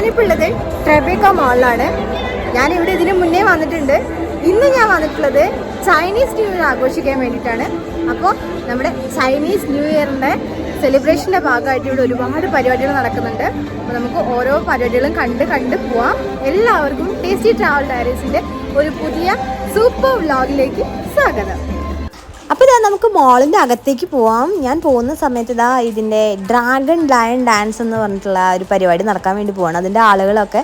ഞാനിപ്പോൾ ഉള്ളത് ട്രെബേക്ക മാളിലാണ്. ഞാനിവിടെ ഇതിന് മുന്നേ വന്നിട്ടുണ്ട്. ഇന്ന് ഞാൻ വന്നിട്ടുള്ളത് ചൈനീസ് ന്യൂ ഇയർ ആഘോഷിക്കാൻ വേണ്ടിയിട്ടാണ്. അപ്പോൾ നമ്മുടെ ചൈനീസ് ന്യൂ ഇയറിൻ്റെ സെലിബ്രേഷൻ്റെ ഭാഗമായിട്ട് ഇവിടെ ഒരുപാട് പരിപാടികൾ നടക്കുന്നുണ്ട്. അപ്പോൾ നമുക്ക് ഓരോ പരിപാടികളും കണ്ട് പോവാം. എല്ലാവർക്കും ടേസ്റ്റി ട്രാവൽ ഡയറീസിൻ്റെ ഒരു പുതിയ സൂപ്പർ വ്ലോഗിലേക്ക് സ്വാഗതം. അപ്പോൾ ഇതാ നമുക്ക് മോളിൻ്റെ അകത്തേക്ക് പോവാം. ഞാൻ പോകുന്ന സമയത്ത് ഇതാ ഇതിൻ്റെ ഡ്രാഗൺ ലയൺ ഡാൻസ് എന്ന് പറഞ്ഞിട്ടുള്ള ഒരു പരിപാടി നടക്കാൻ വേണ്ടി പോവാണ്. അതിൻ്റെ ആളുകളൊക്കെ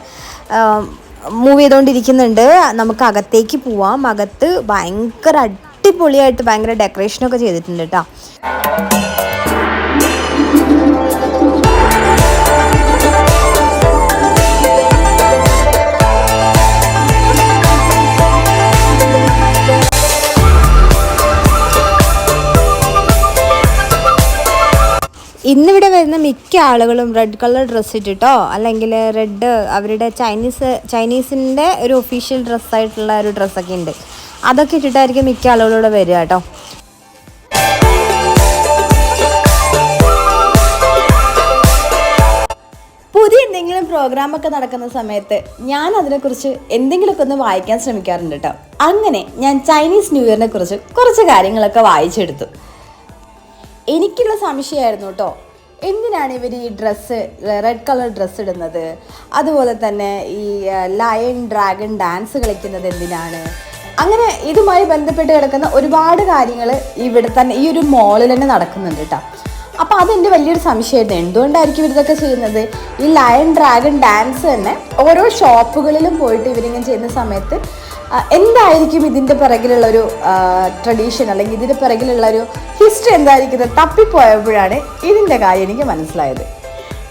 മൂവ് ചെയ്തുകൊണ്ടിരിക്കുന്നുണ്ട്. നമുക്ക് അകത്തേക്ക് പോവാം. അകത്ത് ഭയങ്കര അടിപൊളിയായിട്ട് ഭയങ്കര ഡെക്കറേഷനൊക്കെ ചെയ്തിട്ടുണ്ട് കേട്ടോ. ഇന്നിവിടെ വരുന്ന മിക്ക ആളുകളും റെഡ് കളർ ഡ്രസ്സ് ഇട്ടിട്ടോ, അല്ലെങ്കിൽ റെഡ് അവരുടെ ചൈനീസിൻ്റെ ഒരു ഒഫീഷ്യൽ ഡ്രസ്സായിട്ടുള്ള ഒരു ഡ്രസ്സൊക്കെ ഉണ്ട്. അതൊക്കെ ഇട്ടിട്ടായിരിക്കും മിക്ക ആളുകളൂടെ വരിക കേട്ടോ. പുതിയ എന്തെങ്കിലും പ്രോഗ്രാമൊക്കെ നടക്കുന്ന സമയത്ത് ഞാൻ അതിനെക്കുറിച്ച് എന്തെങ്കിലുമൊക്കെ ഒന്ന് വായിക്കാൻ ശ്രമിക്കാറുണ്ട് കേട്ടോ. അങ്ങനെ ഞാൻ ചൈനീസ് ന്യൂ ഇയറിനെ കുറിച്ച് കുറച്ച് കാര്യങ്ങളൊക്കെ വായിച്ചെടുത്തു. എനിക്കുള്ള സംശയമായിരുന്നു കേട്ടോ, എന്തിനാണ് ഇവർ ഈ ഡ്രസ്സ് റെഡ് കളർ ഡ്രസ്സ് ഇടുന്നത്, അതുപോലെ തന്നെ ഈ ലയൺ ഡ്രാഗൺ ഡാൻസ് കളിക്കുന്നത് എന്തിനാണ്, അങ്ങനെ ഇതുമായി ബന്ധപ്പെട്ട് കിടക്കുന്ന ഒരുപാട് കാര്യങ്ങൾ ഇവിടെ തന്നെ ഈ ഒരു മോളിൽ തന്നെ നടക്കുന്നുണ്ട് കേട്ടോ. അപ്പോൾ അതെൻ്റെ വലിയൊരു സംശയമായിരുന്നു, എന്തുകൊണ്ടായിരിക്കും ഇവരിതൊക്കെ ചെയ്യുന്നത്. ഈ ലയൺ ഡ്രാഗൺ ഡാൻസ് തന്നെ ഓരോ ഷോപ്പുകളിലും പോയിട്ട് ഇവരിങ്ങനെ ചെയ്യുന്ന സമയത്ത് എന്തായിരിക്കും ഇതിൻ്റെ പിറകിലുള്ളൊരു ട്രഡീഷൻ, അല്ലെങ്കിൽ ഇതിൻ്റെ പിറകിലുള്ളൊരു ഹിസ്റ്ററി എന്തായിരിക്കുന്നത് തപ്പിപ്പോയപ്പോഴാണ് ഇതിൻ്റെ കാര്യം എനിക്ക് മനസ്സിലായത്.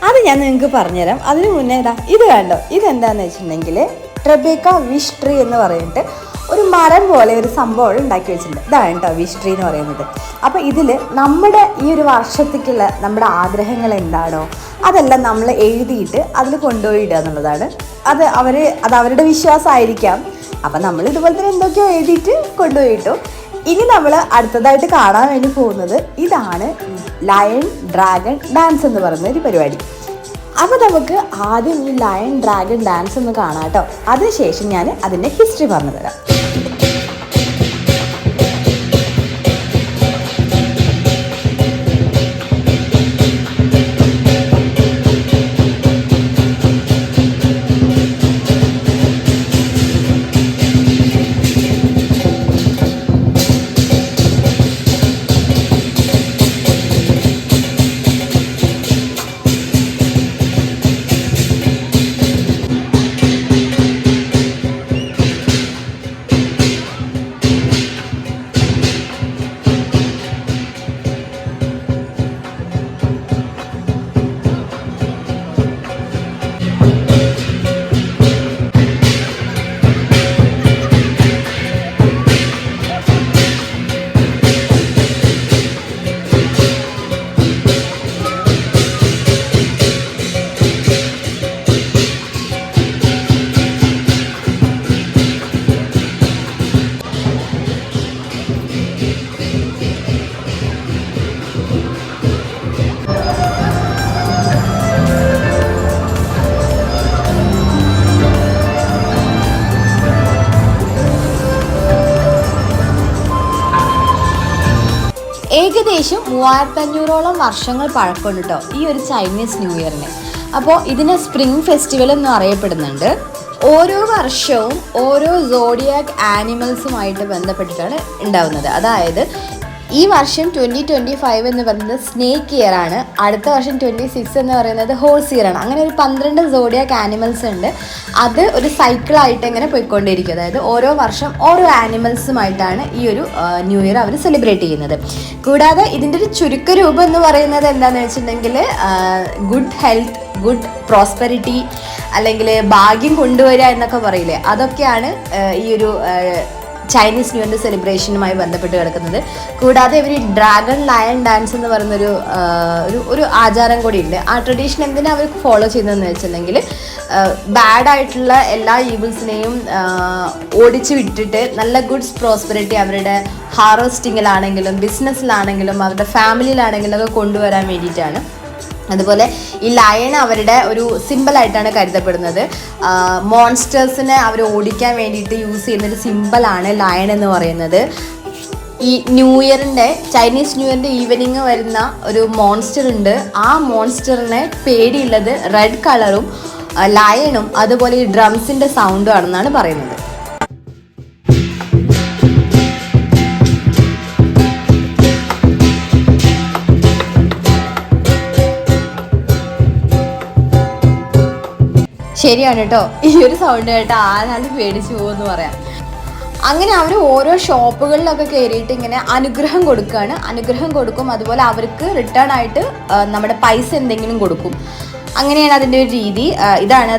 അത് ഞാൻ നിങ്ങൾക്ക് പറഞ്ഞുതരാം. അതിന് മുന്നേ ഇത് കണ്ടോ, ഇതെന്താണെന്ന് വെച്ചിട്ടുണ്ടെങ്കിൽ ട്രെബേക്ക വിഷ് ട്രീ എന്ന് പറഞ്ഞിട്ട് ഒരു മരം പോലെ ഒരു സംഭവം ഉണ്ടാക്കി വെച്ചിട്ടുണ്ട്. ഇതാണ് കേട്ടോ വിഷ് ട്രീ എന്ന് പറയുന്നത്. അപ്പോൾ ഇതിൽ നമ്മുടെ ഈ ഒരു വർഷത്തേക്കുള്ള നമ്മുടെ ആഗ്രഹങ്ങൾ എന്താണോ അതെല്ലാം നമ്മൾ എഴുതിയിട്ട് അതിൽ കൊണ്ടുപോയി ഇടുക എന്നുള്ളതാണ്. അത് അവരുടെ വിശ്വാസമായിരിക്കാം. അപ്പം നമ്മൾ ഇതുപോലെ തന്നെ എന്തൊക്കെയോ എഴുതിയിട്ട് കൊണ്ടുപോയിട്ടു. ഇനി നമ്മൾ അടുത്തതായിട്ട് കാണാൻ വേണ്ടി പോകുന്നത് ഇതാണ് ലയൺ ഡ്രാഗൺ ഡാൻസ് എന്ന് പറയുന്ന ഒരു പരിപാടി. അപ്പോൾ നമുക്ക് ആദ്യം ഈ ലയൺ ഡ്രാഗൺ ഡാൻസ് ഒന്ന് കാണാം കേട്ടോ. അതിനുശേഷം ഞാൻ അതിൻ്റെ ഹിസ്റ്ററി പറഞ്ഞു തരാം. ഏകദേശം 3500ഓളം വർഷങ്ങൾ പഴക്കമുണ്ട് കേട്ടോ ഈ ഒരു ചൈനീസ് ന്യൂ ഇയറിന്. അപ്പോൾ ഇതിനെ സ്പ്രിംഗ് ഫെസ്റ്റിവൽ എന്നും അറിയപ്പെടുന്നുണ്ട്. ഓരോ വർഷവും ഓരോ സോഡിയാക് ആനിമൽസുമായിട്ട് ബന്ധപ്പെട്ടിട്ടാണ് ഉണ്ടാവുന്നത്. അതായത് ഈ വർഷം 2025 എന്ന് പറയുന്നത് സ്നേക്ക് ഇയർ ആണ്. അടുത്ത വർഷം 26 എന്ന് പറയുന്നത് ഹോഴ്സ് ഇയർ ആണ്. അങ്ങനെ ഒരു 12 സോഡിയാക് ആനിമൽസ് ഉണ്ട്. അത് ഒരു സൈക്കിളായിട്ട് ഇങ്ങനെ പോയിക്കൊണ്ടിരിക്കും. അതായത് ഓരോ വർഷം ഓരോ ആനിമൽസുമായിട്ടാണ് ഈ ഒരു ന്യൂ ഇയർ അവർ സെലിബ്രേറ്റ് ചെയ്യുന്നത്. കൂടാതെ ഇതിൻ്റെ ഒരു ചുരുക്കരൂപം എന്ന് പറയുന്നത് എന്താണെന്ന് വെച്ചിട്ടുണ്ടെങ്കിൽ ഗുഡ് ഹെൽത്ത്, ഗുഡ് പ്രോസ്പെരിറ്റി, അല്ലെങ്കിൽ ഭാഗ്യം കൊണ്ടുവരിക എന്നൊക്കെ പറയില്ലേ, അതൊക്കെയാണ് ഈ ഒരു ചൈനീസ് ന്യൂ ഇയറിൻ്റെ സെലിബ്രേഷനുമായി ബന്ധപ്പെട്ട് കിടക്കുന്നത്. കൂടാതെ ഇവർ ഡ്രാഗൺ ലയൺ ഡാൻസ് എന്ന് പറയുന്നൊരു ഒരു ആചാരം കൂടി ഉണ്ട്. ആ ട്രഡീഷൻ എന്തിനാണ് അവർ ഫോളോ ചെയ്യുന്നതെന്ന് വെച്ചിട്ടുണ്ടെങ്കിൽ ബാഡായിട്ടുള്ള എല്ലാ ഈവിൾസിനെയും ഓടിച്ചു വിട്ടിട്ട് നല്ല ഗുഡ്സ് പ്രോസ്പെരിറ്റി അവരുടെ ഹാർവസ്റ്റിങ്ങിലാണെങ്കിലും ബിസിനസ്സിലാണെങ്കിലും അവരുടെ ഫാമിലിയിലാണെങ്കിലും ഒക്കെ കൊണ്ടുവരാൻ വേണ്ടിയിട്ടാണ്. അതുപോലെ ഈ ലയൺ അവരുടെ ഒരു സിമ്പിളായിട്ടാണ് കരുതപ്പെടുന്നത്. മോൺസ്റ്റേഴ്സിനെ അവർ ഓടിക്കാൻ വേണ്ടിയിട്ട് യൂസ് ചെയ്യുന്നൊരു സിമ്പിളാണ് ലയൺ എന്ന് പറയുന്നത്. ഈ ചൈനീസ് ന്യൂ ഇയറിൻ്റെ ഈവനിങ് വരുന്ന ഒരു മോൺസ്റ്റർ ഉണ്ട്. ആ മോൺസ്റ്ററിനെ പേടിയുള്ളത് റെഡ് കളറും ലയണും അതുപോലെ ഈ ഡ്രംസിൻ്റെ സൗണ്ടും ആണെന്നാണ് പറയുന്നത്. ശരിയാണ് കേട്ടോ, ഈ ഒരു സൗണ്ട് കേട്ടോ ആരാലും പേടിച്ചു പോകുമെന്ന് പറയാം. അങ്ങനെ അവർ ഓരോ ഷോപ്പുകളിലൊക്കെ കയറിയിട്ട് ഇങ്ങനെ അനുഗ്രഹം കൊടുക്കുകയാണ്. അനുഗ്രഹം കൊടുക്കും, അതുപോലെ അവർക്ക് റിട്ടേൺ ആയിട്ട് നമ്മുടെ പൈസ എന്തെങ്കിലും കൊടുക്കും. അങ്ങനെയാണ് അതിൻ്റെ ഒരു രീതി. ഇതാണ്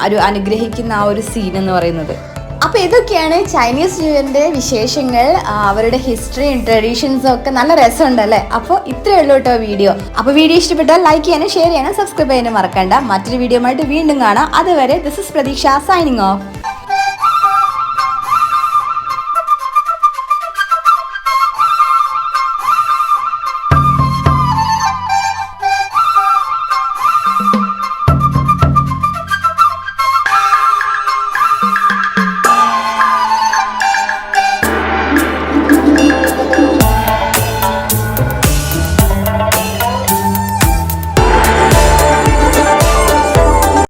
ഒരു അനുഗ്രഹിക്കുന്ന ആ ഒരു സീൻ എന്ന് പറയുന്നത്. അപ്പോൾ ഇതൊക്കെയാണ് ചൈനീസ് ന്യൂ ഇയറിൻ്റെ വിശേഷങ്ങൾ. അവരുടെ ഹിസ്റ്ററിയും ട്രഡീഷൻസും ഒക്കെ നല്ല രസമുണ്ടല്ലേ. അപ്പോൾ ഇത്രയേ ഉള്ളൂ കേട്ടോ വീഡിയോ. അപ്പോൾ വീഡിയോ ഇഷ്ടപ്പെട്ടാൽ ലൈക്ക് ചെയ്യാനും ഷെയർ ചെയ്യാനും സബ്സ്ക്രൈബ് ചെയ്യാനും മറക്കണ്ട. മറ്റൊരു വീഡിയോ ആയിട്ട് വീണ്ടും കാണാം. അതുവരെ ദിസ് ഇസ് പ്രതീക്ഷ സൈനിങ് ഓഫ്.